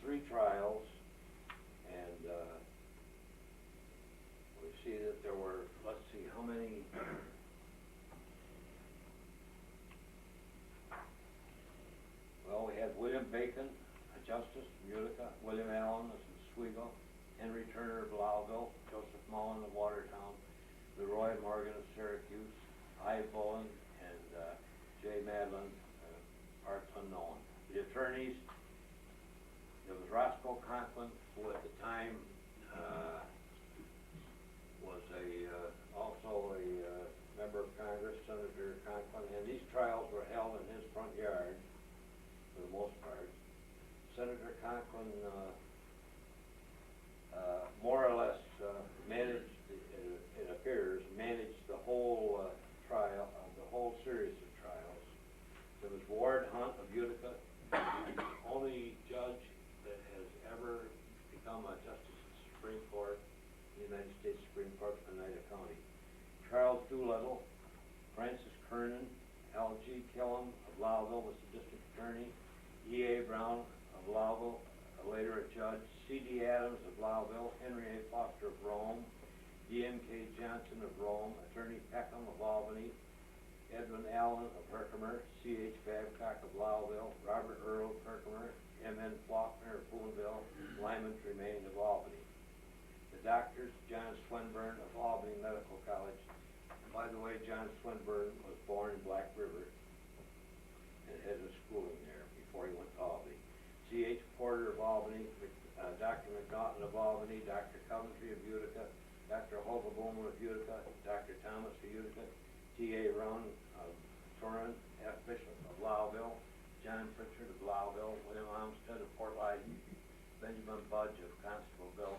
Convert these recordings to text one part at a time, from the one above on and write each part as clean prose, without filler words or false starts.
3 trials, and we see that there were, let's see, how many? Well, we had William Bacon, a justice from Utica, William Allen of Oswego, Henry Turner of Lowville, Joseph Mullen of Watertown, Leroy Morgan of Syracuse, I. Bullen, and J. Madlin, parts unknown. The attorneys, there was Roscoe Conklin, who at the time was also a member of Congress, Senator Conklin, and these trials were held in his front yard for the most part. Senator Conklin more or less managed, it appears, managed the whole trial, the whole series of trials. There was Ward Hunt of Utica, the only judge that has ever become a justice of the Supreme Court, the United States Supreme Court for Oneida County. Charles Doolittle, Francis Kernan, L.G. Killam of Lowville was the district attorney, E.A. Brown of Lowville, later a judge, C.D. Adams of Lowville, Henry A. Foster of Rome, D.M.K. Johnson of Rome, Attorney Peckham of Albany, Edwin Allen of Herkimer, C.H. Babcock of Lowville, Robert Earl of Herkimer, M.N. Faulkner of Boonville, Lyman Tremaine of Albany. The doctors, John Swinburne of Albany Medical College. And by the way, John Swinburne was born in Black River and had his schooling there before he went to Albany. C.H. Porter of Albany, Dr. McNaughton of Albany, Dr. Coventry of Utica, Dr. Hogaboom of Utica, Dr. Thomas of Utica, T.A. Roan of Turin, F. Bishop of Lowville, John Pritchard of Lowville, William Armstead of Fort Lyden, Benjamin Budge of Constableville,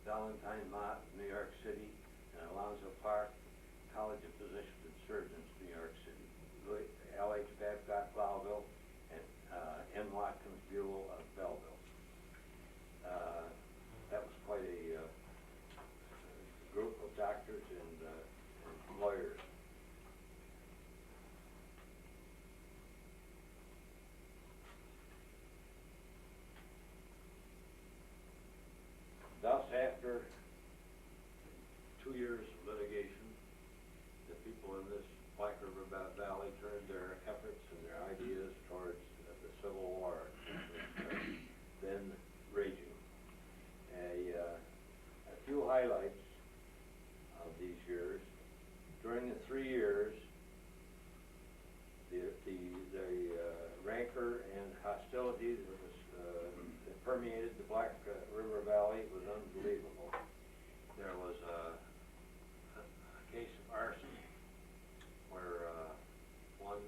Valentine Mott of New York City, and Alonzo Park, College of Physicians and Surgeons, New York City, L.H. Babcock, Lowville, and M. Watkins Buell of Belleville. That was quite a group of doctors and lawyers. Thus, after 2 years of litigation, the people in this Black River Valley turned their efforts and their ideas towards the Civil War, then raging. A few highlights of these years. During the 3 years, the rancor and hostility that permeated the Black River Valley was unbelievable. There was a case of arson where one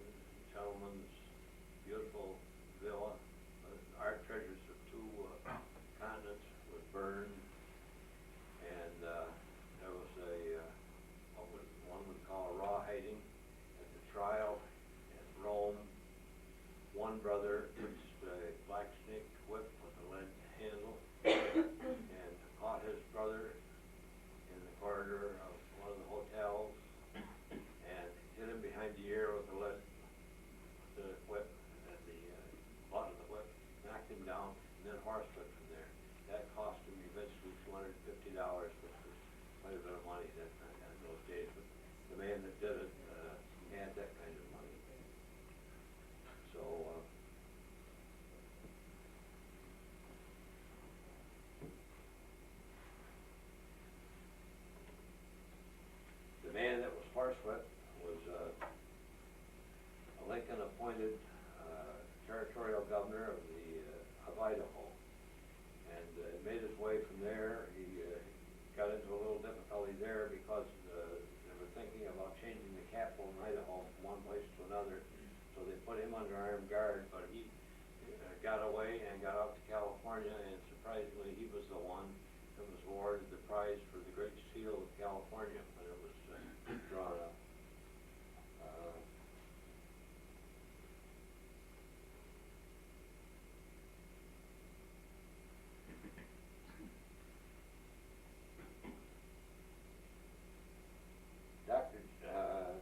gentleman's beautiful villa, art treasures of 2 continents, was burned, and there was what one would call a rawhiding at the trial at Rome. One brother took a black snake whip with a lead handle and caught his brother in the corridor of one of the hotels and hit him behind the ear with the whip, and the butt of the whip, knocked him down, and then horsewhipped him there. That cost him eventually $250, which was quite a bit of money in those days. But the man that did it had that kind of money. So the man that was horsewhipped was a Lincoln-appointed territorial governor of Idaho, and made his way from there. He got into a little difficulty there because they were thinking about changing the capital in Idaho from one place to another, so they put him under armed guard, but he got away and got out to California, and surprisingly he was the one that was awarded the prize for the Great Seal of California when it was drawn up.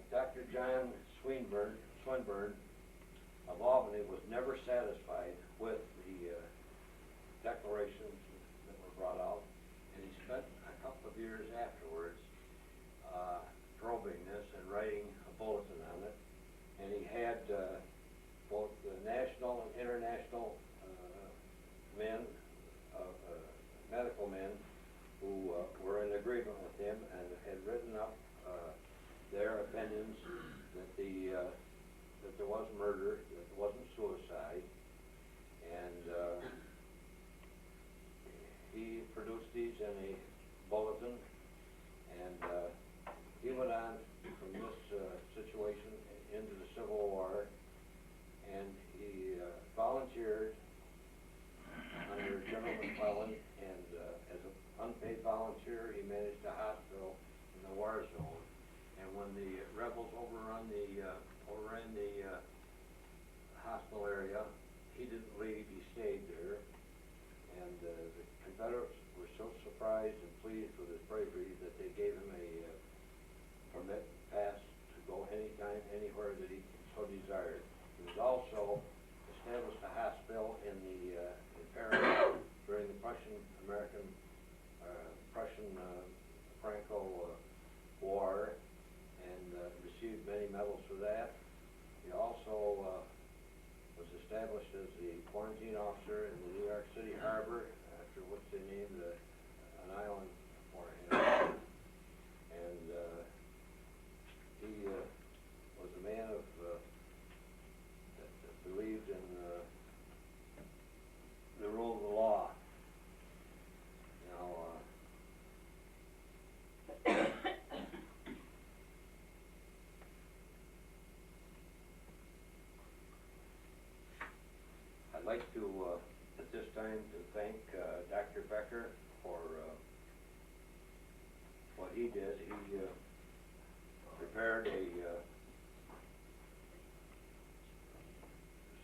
Dr. John Swinburne of Albany was never satisfied with the declarations that were brought out, and he spent a couple of years afterwards probing this and writing a bulletin on it, and he had both the national and international men, medical men, who were in agreement with him and had written up their opinions that that there was murder, that it wasn't suicide, and he produced these in a bulletin, and he went on from this situation into the Civil War, and he volunteered under General McClellan, and as an unpaid volunteer, he managed a hospital in the war zone. And when the rebels overran the hospital area, he didn't leave, he stayed there. And the Confederates were so surprised and pleased with his bravery that they gave him a permit pass to go anytime, anywhere that he so desired. He was also established a hospital in Paris during the Prussian-Franco War, and received many medals for that. He also was established as the quarantine officer in the New York City harbor, after which they named an island for him. And he was a man of that believed in the rule of the law. I'd like to, at this time, to thank Dr. Becker for what he did. He prepared a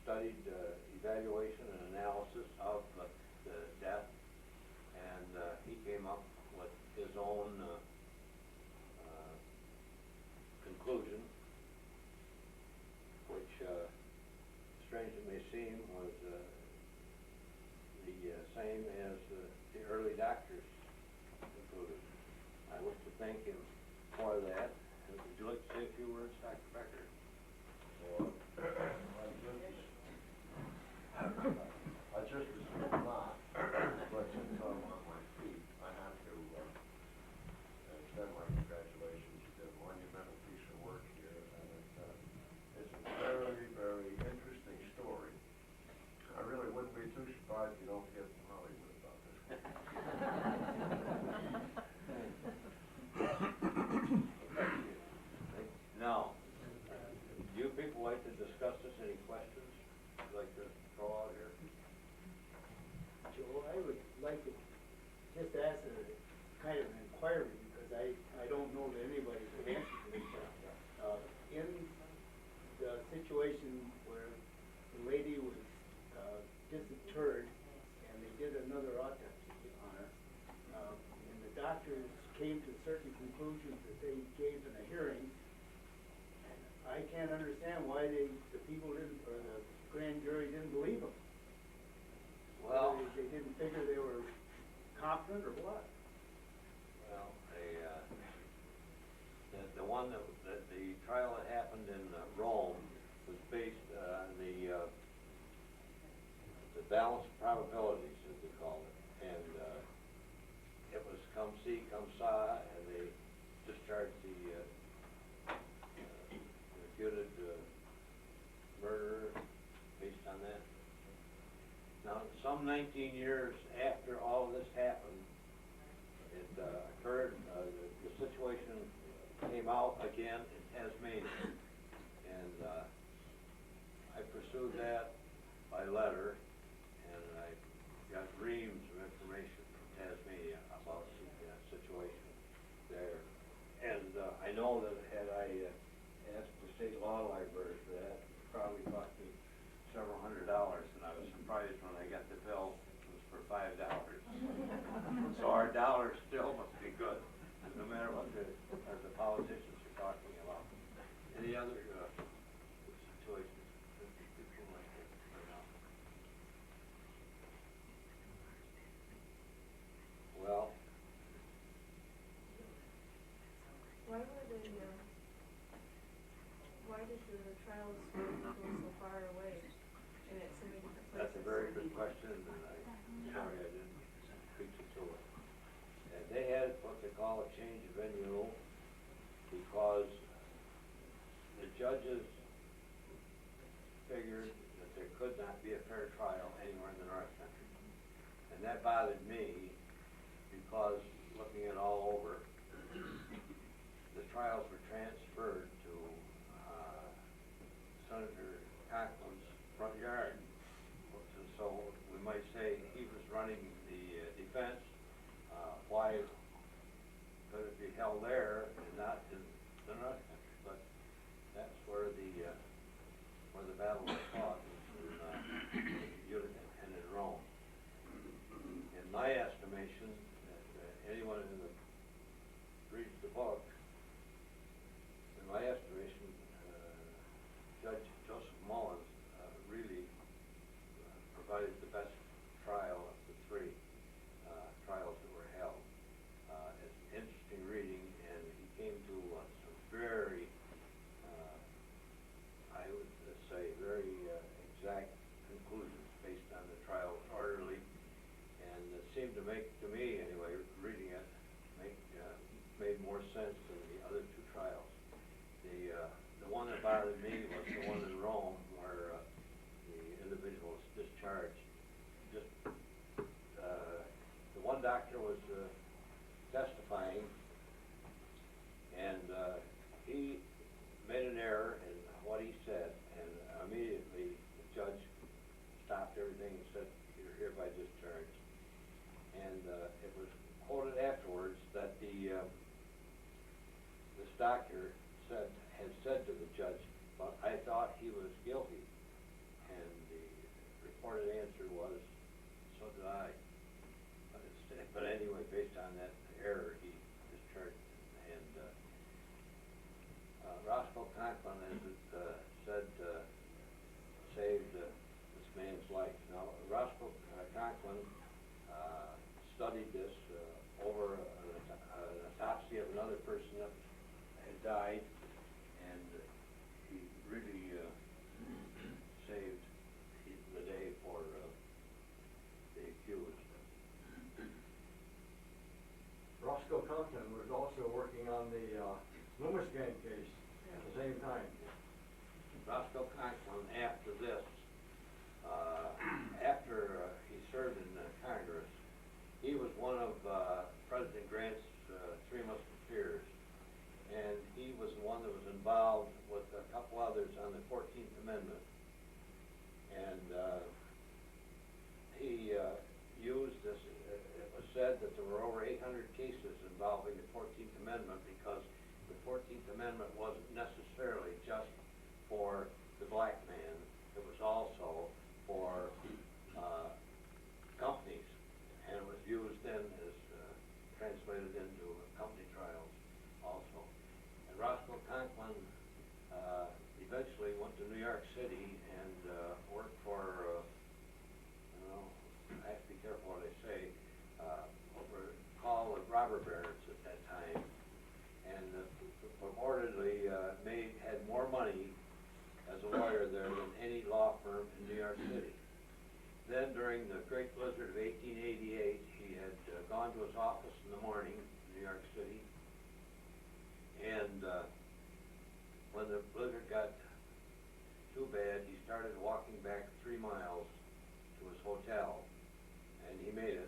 studied evaluation and analysis of the death, and he came up with his own conclusion, which, strange it may seem, was the same as the early doctors concluded. I wish to thank him for that. And would you like to say a few words, Dr. Becker? I just received a lot, but since I'm on my feet, I have to extend my congratulations. You did a monumental piece of work here, and it's a very, very interesting story. I really wouldn't be too surprised if you don't hear from Hollywood about this one. Now, do you people like to discuss this? Any questions you'd like to throw out here? Joe, I would like to just ask a kind of an inquiry, because I don't know that anybody could answer to this. In the situation where the lady was disinterred and they did another autopsy on her, and the doctors came to certain conclusions that they gave in a hearing, and I can't understand why the people didn't, or the grand jury didn't believe them. Well, They didn't figure they were competent or what? well, the one that the trial that happened in Rome was based on the balanced probabilities, as they called it, and it was come see, come saw, and they discharged the reputed murderer based on that. Now, some 19 years after all this happened, it occurred, the situation came out again in Tasmania, and I pursued that by letter, and I got reams of information from Tasmania about the situation there. And I know that had I asked the state law library for that, it probably cost me several $100s, and I was surprised when I got the bill, it was for $5. So our dollar still must be good, no matter what the politicians are talking about. Any other situations that people like that right now? the trials go so far away, and it's so many different places? That's a very good question, and sorry I didn't speak to it. And they had what they call a change of venue because the judges figured that there could not be a fair trial anywhere in the North Country. And that bothered me because looking it all over, the trials were transferred to Senator Conklin's front yard. So we might say he was running the defense. Why could it be held there and not in the North Country? But that's where the battle was fought, in Utica and in Rome. In my estimation, anyone in the reads the book, in my estimation, Judge Joseph Mullins really provided the best trial of the three trials that were held. It's interesting reading, and he came to some very, I would say, very exact conclusions based on the trial orderly, and it seemed to make, to me anyway, reading it, made more sense than the other two trials. The one that bothered me was the one in Rome where the individual was discharged. Just the one doctor was testifying, and he made an error in what he said, and immediately the judge stopped everything and said, "You're hereby discharged." And it was quoted afterwards that this doctor had said to the judge, "But I thought he was guilty." And the reported answer was, "So did I." But anyway, based on that error, he discharged him. And Roscoe Conklin, as it said, saved this man's life. Now, Roscoe Conklin studied this over an autopsy of another person that had died, and he really saved the day for the accused. Roscoe Conklin was also working on the Loomis gang case at the same time. Roscoe Conklin, after this, after he served in Congress, he was one of President Grant's three musketeers, and he was the one that was involved with a couple others on the 14th Amendment. And he used this, it was said that there were over 800 cases involving the 14th Amendment because the 14th Amendment wasn't necessarily just for the black man, it was also for companies, and it was used then as translated into company trials also. And Roscoe Conklin eventually went to New York City and worked for, I have to be careful what I say, called the robber barons at that time, and purportedly had more money as a lawyer there than any law firm in New York City. Then during the Great Blizzard of 1888, he had gone to his office in the morning in New York City, and when the blizzard got too bad, he started walking back 3 miles to his hotel, and he made it.